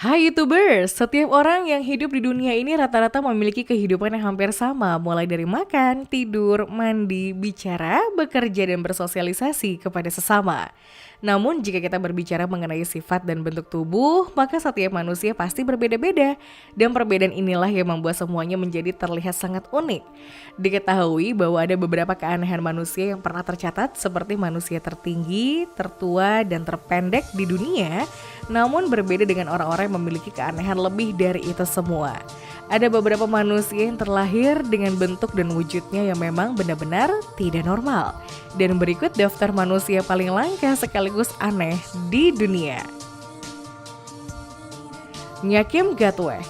Hai YouTubers, setiap orang yang hidup di dunia ini rata-rata memiliki kehidupan yang hampir sama, mulai dari makan, tidur, mandi, bicara, bekerja, dan bersosialisasi kepada sesama. Namun jika kita berbicara mengenai sifat dan bentuk tubuh, maka setiap manusia pasti berbeda-beda. Dan perbedaan inilah yang membuat semuanya menjadi terlihat sangat unik. Diketahui bahwa ada beberapa keanehan manusia yang pernah tercatat seperti manusia tertinggi, tertua, dan terpendek di dunia, namun berbeda dengan orang-orang yang memiliki keanehan lebih dari itu semua. Ada beberapa manusia yang terlahir dengan bentuk dan wujudnya yang memang benar-benar tidak normal. Dan berikut daftar manusia paling langka sekaligus aneh di dunia. Nyakim Gatweh.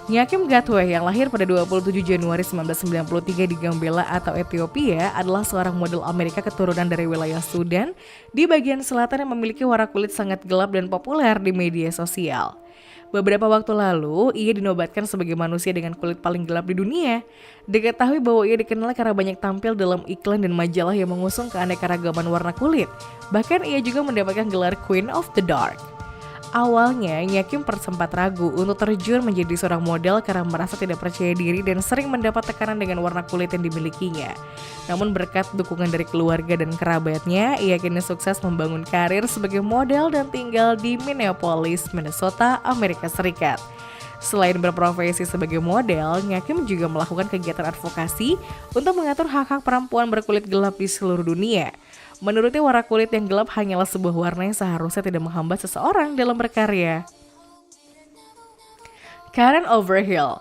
Nyakim Gatweh yang lahir pada 27 Januari 1993 di Gambela atau Ethiopia adalah seorang model Amerika keturunan dari wilayah Sudan di bagian selatan yang memiliki warna kulit sangat gelap dan populer di media sosial. Beberapa waktu lalu, ia dinobatkan sebagai manusia dengan kulit paling gelap di dunia. Diketahui bahwa ia dikenal karena banyak tampil dalam iklan dan majalah yang mengusung keanekaragaman warna kulit. Bahkan ia juga mendapatkan gelar Queen of the Dark. Awalnya, Nyakim sempat ragu untuk terjun menjadi seorang model karena merasa tidak percaya diri dan sering mendapat tekanan dengan warna kulit yang dimilikinya. Namun berkat dukungan dari keluarga dan kerabatnya, ia kini sukses membangun karir sebagai model dan tinggal di Minneapolis, Minnesota, Amerika Serikat. Selain berprofesi sebagai model, Nyakim juga melakukan kegiatan advokasi untuk mengatur hak-hak perempuan berkulit gelap di seluruh dunia. Menurutnya warna kulit yang gelap hanyalah sebuah warna yang seharusnya tidak menghambat seseorang dalam berkarya. Karen Overhill.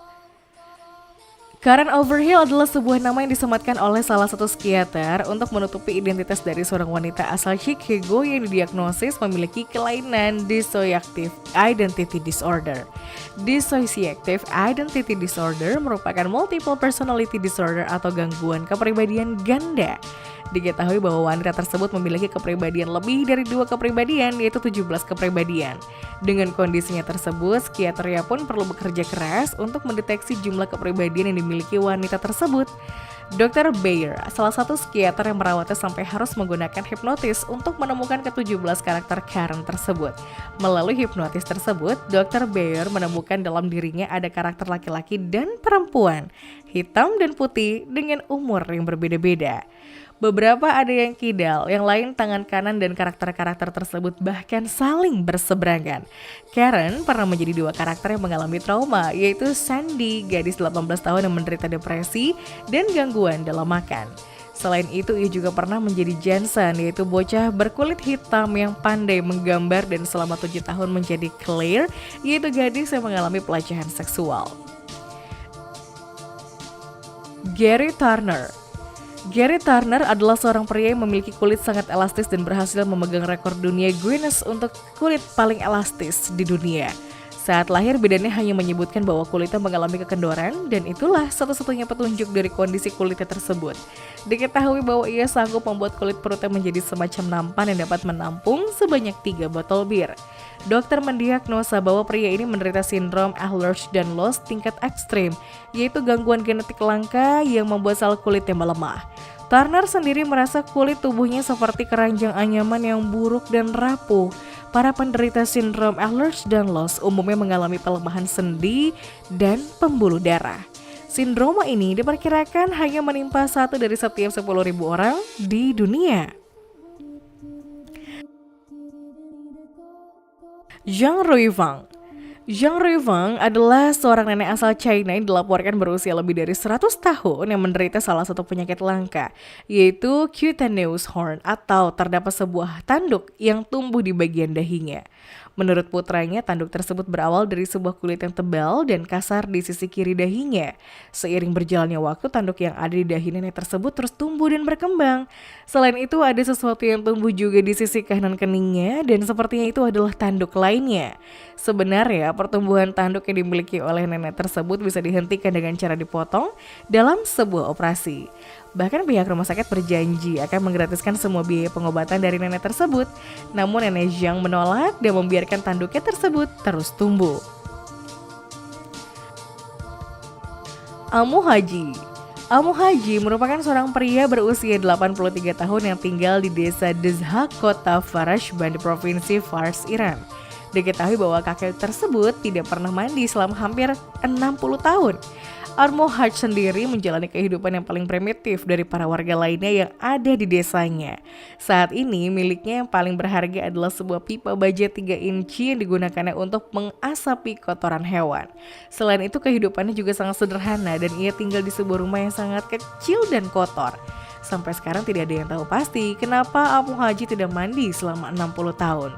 Karen Overhill adalah sebuah nama yang disematkan oleh salah satu psikiater untuk menutupi identitas dari seorang wanita asal Chicago yang didiagnosis memiliki kelainan dissociative identity disorder. Dissociative identity disorder merupakan multiple personality disorder atau gangguan kepribadian ganda. Diketahui bahwa wanita tersebut memiliki kepribadian lebih dari 2 kepribadian, yaitu 17 kepribadian. Dengan kondisinya tersebut, psikiaternya pun perlu bekerja keras untuk mendeteksi jumlah kepribadian yang dimiliki wanita tersebut. Dr. Bayer, salah satu psikiater yang merawatnya sampai harus menggunakan hipnotis untuk menemukan ke-17 karakter Karen tersebut. Melalui hipnotis tersebut, Dr. Bayer menemukan dalam dirinya ada karakter laki-laki dan perempuan, hitam dan putih dengan umur yang berbeda-beda. Beberapa ada yang kidal, yang lain tangan kanan dan karakter-karakter tersebut bahkan saling berseberangan. Karen pernah menjadi 2 karakter yang mengalami trauma, yaitu Sandy, gadis 18 tahun yang menderita depresi dan gangguan dalam makan. Selain itu, ia juga pernah menjadi Jensen, yaitu bocah berkulit hitam yang pandai menggambar dan selama 7 tahun menjadi Claire, yaitu gadis yang mengalami pelecehan seksual. Gary Turner. Gary Turner adalah seorang pria yang memiliki kulit sangat elastis dan berhasil memegang rekor dunia Guinness untuk kulit paling elastis di dunia. Saat lahir, bidannya hanya menyebutkan bahwa kulitnya mengalami kekendoran dan itulah satu-satunya petunjuk dari kondisi kulitnya tersebut. Diketahui bahwa ia sanggup membuat kulit perutnya menjadi semacam nampan yang dapat menampung sebanyak 3 botol bir. Dokter mendiagnosa bahwa pria ini menderita sindrom Ehlers-Danlos tingkat ekstrim, yaitu gangguan genetik langka yang membuat sel kulitnya melemah. Turner sendiri merasa kulit tubuhnya seperti keranjang anyaman yang buruk dan rapuh. Para penderita sindrom Ehlers-Danlos umumnya mengalami pelemahan sendi dan pembuluh darah. Sindroma ini diperkirakan hanya menimpa 1 dari setiap 10.000 orang di dunia. Zhang Ruifang. Zhang Ruifang adalah seorang nenek asal China yang dilaporkan berusia lebih dari 100 tahun yang menderita salah satu penyakit langka, yaitu cutaneous horn atau terdapat sebuah tanduk yang tumbuh di bagian dahinya. Menurut putranya, tanduk tersebut berawal dari sebuah kulit yang tebal dan kasar di sisi kiri dahinya. Seiring berjalannya waktu, tanduk yang ada di dahi nenek tersebut terus tumbuh dan berkembang. Selain itu, ada sesuatu yang tumbuh juga di sisi kanan keningnya dan sepertinya itu adalah tanduk lainnya. Sebenarnya, pertumbuhan tanduk yang dimiliki oleh nenek tersebut bisa dihentikan dengan cara dipotong dalam sebuah operasi. Bahkan pihak rumah sakit berjanji akan menggratiskan semua biaya pengobatan dari nenek tersebut. Namun nenek Zhang menolak dan membiarkan tanduknya tersebut terus tumbuh. Amu Haji. Amu Haji merupakan seorang pria berusia 83 tahun yang tinggal di desa Dezha, kota Farashban di provinsi Fars, Iran. Diketahui bahwa kakek tersebut tidak pernah mandi selama hampir 60 tahun. Armo Hutch sendiri menjalani kehidupan yang paling primitif dari para warga lainnya yang ada di desanya. Saat ini miliknya yang paling berharga adalah sebuah pipa baja 3 inci yang digunakannya untuk mengasapi kotoran hewan. Selain itu kehidupannya juga sangat sederhana dan ia tinggal di sebuah rumah yang sangat kecil dan kotor. Sampai sekarang tidak ada yang tahu pasti kenapa Armo Haji tidak mandi selama 60 tahun.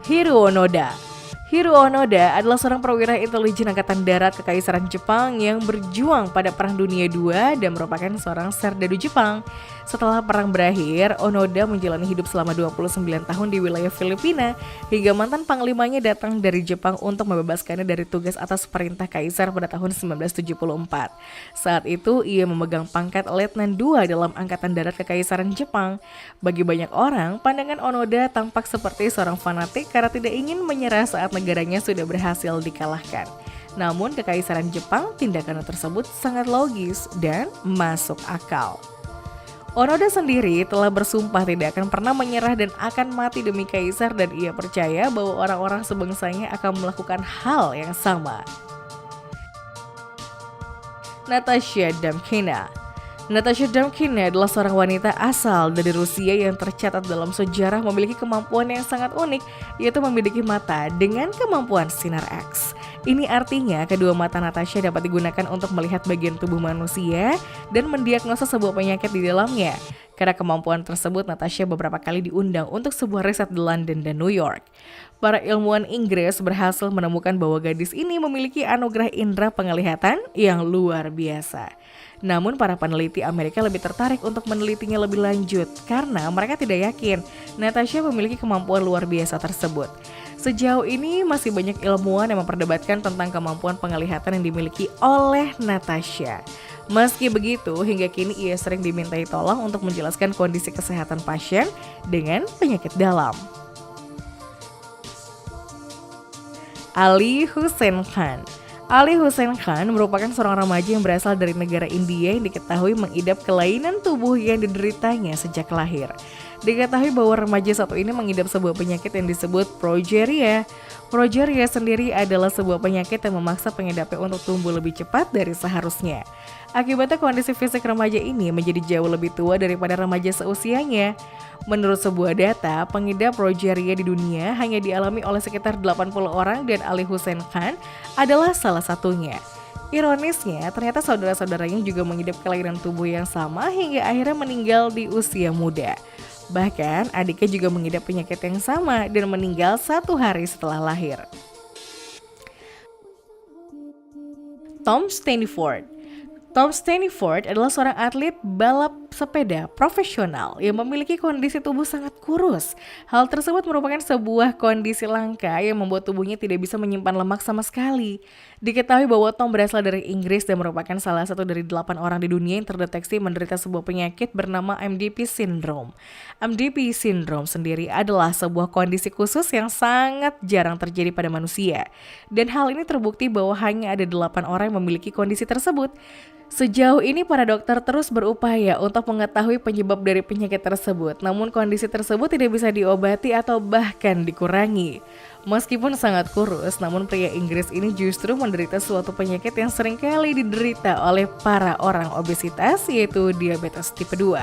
Hiro Onoda. Hiro Onoda adalah seorang perwira intelijen Angkatan Darat Kekaisaran Jepang yang berjuang pada Perang Dunia II dan merupakan seorang serdadu Jepang. Setelah perang berakhir, Onoda menjalani hidup selama 29 tahun di wilayah Filipina hingga mantan panglimanya datang dari Jepang untuk membebaskannya dari tugas atas perintah kaisar pada tahun 1974. Saat itu ia memegang pangkat Letnan II dalam Angkatan Darat Kekaisaran Jepang. Bagi banyak orang, pandangan Onoda tampak seperti seorang fanatik karena tidak ingin menyerah saat negaranya sudah berhasil dikalahkan. Namun Kekaisaran Jepang tindakan tersebut sangat logis dan masuk akal. Onoda sendiri telah bersumpah tidak akan pernah menyerah dan akan mati demi kaisar dan ia percaya bahwa orang-orang sebangsanya akan melakukan hal yang sama. Natasha Damkina. Natasha Damkina adalah seorang wanita asal dari Rusia yang tercatat dalam sejarah memiliki kemampuan yang sangat unik, yaitu memiliki mata dengan kemampuan sinar X. Ini artinya kedua mata Natasha dapat digunakan untuk melihat bagian tubuh manusia dan mendiagnosa sebuah penyakit di dalamnya. Karena kemampuan tersebut, Natasha beberapa kali diundang untuk sebuah riset di London dan New York. Para ilmuwan Inggris berhasil menemukan bahwa gadis ini memiliki anugerah indera penglihatan yang luar biasa. Namun para peneliti Amerika lebih tertarik untuk menelitinya lebih lanjut karena mereka tidak yakin Natasha memiliki kemampuan luar biasa tersebut. Sejauh ini masih banyak ilmuwan yang memperdebatkan tentang kemampuan penglihatan yang dimiliki oleh Natasha. Meski begitu, hingga kini ia sering dimintai tolong untuk menjelaskan kondisi kesehatan pasien dengan penyakit dalam. Ali Hussein Khan. Ali Hussein Khan merupakan seorang remaja yang berasal dari negara India yang diketahui mengidap kelainan tubuh yang dideritanya sejak lahir. Diketahui bahwa remaja satu ini mengidap sebuah penyakit yang disebut progeria. Progeria sendiri adalah sebuah penyakit yang memaksa pengidapnya untuk tumbuh lebih cepat dari seharusnya. Akibatnya kondisi fisik remaja ini menjadi jauh lebih tua daripada remaja seusianya. Menurut sebuah data, pengidap progeria di dunia hanya dialami oleh sekitar 80 orang dan Ali Hussein Khan adalah salah satunya. Ironisnya, ternyata saudara-saudaranya juga mengidap kelainan tubuh yang sama hingga akhirnya meninggal di usia muda. Bahkan adiknya juga mengidap penyakit yang sama dan meninggal 1 hari setelah lahir. Tom Staniford. Tom Staniford adalah seorang atlet balap sepeda profesional yang memiliki kondisi tubuh sangat kurus. Hal tersebut merupakan sebuah kondisi langka yang membuat tubuhnya tidak bisa menyimpan lemak sama sekali. Diketahui bahwa Tom berasal dari Inggris dan merupakan salah satu dari 8 orang di dunia yang terdeteksi menderita sebuah penyakit bernama MDP Syndrome. MDP Syndrome sendiri adalah sebuah kondisi khusus yang sangat jarang terjadi pada manusia. Dan hal ini terbukti bahwa hanya ada 8 orang yang memiliki kondisi tersebut. Sejauh ini para dokter terus berupaya untuk mengetahui penyebab dari penyakit tersebut, namun kondisi tersebut tidak bisa diobati atau bahkan dikurangi. Meskipun sangat kurus, namun pria Inggris ini justru menderita suatu penyakit yang seringkali diderita oleh para orang obesitas, yaitu diabetes tipe 2.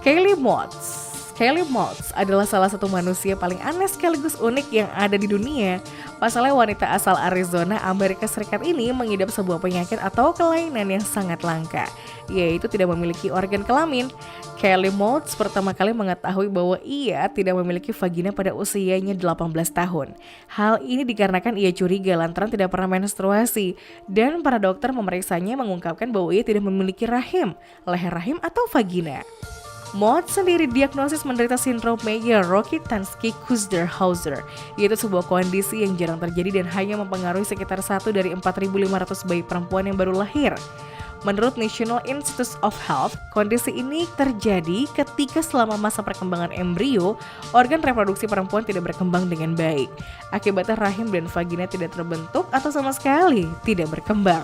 Kaylee Moss. Kaylee Moss adalah salah satu manusia paling aneh sekaligus unik yang ada di dunia. Pasalnya wanita asal Arizona, Amerika Serikat ini mengidap sebuah penyakit atau kelainan yang sangat langka, yaitu tidak memiliki organ kelamin. Kaylee Moss pertama kali mengetahui bahwa ia tidak memiliki vagina pada usianya 18 tahun. Hal ini dikarenakan ia curiga lantaran tidak pernah menstruasi, dan para dokter memeriksanya mengungkapkan bahwa ia tidak memiliki rahim, leher rahim atau vagina. Moss sendiri diagnosis menderita sindrom Mayer-Rokitansky-Kuster-Hauser, yaitu sebuah kondisi yang jarang terjadi dan hanya mempengaruhi sekitar 1 dari 4.500 bayi perempuan yang baru lahir. Menurut National Institutes of Health, kondisi ini terjadi ketika selama masa perkembangan embrio, organ reproduksi perempuan tidak berkembang dengan baik. Akibatnya rahim dan vagina tidak terbentuk atau sama sekali tidak berkembang.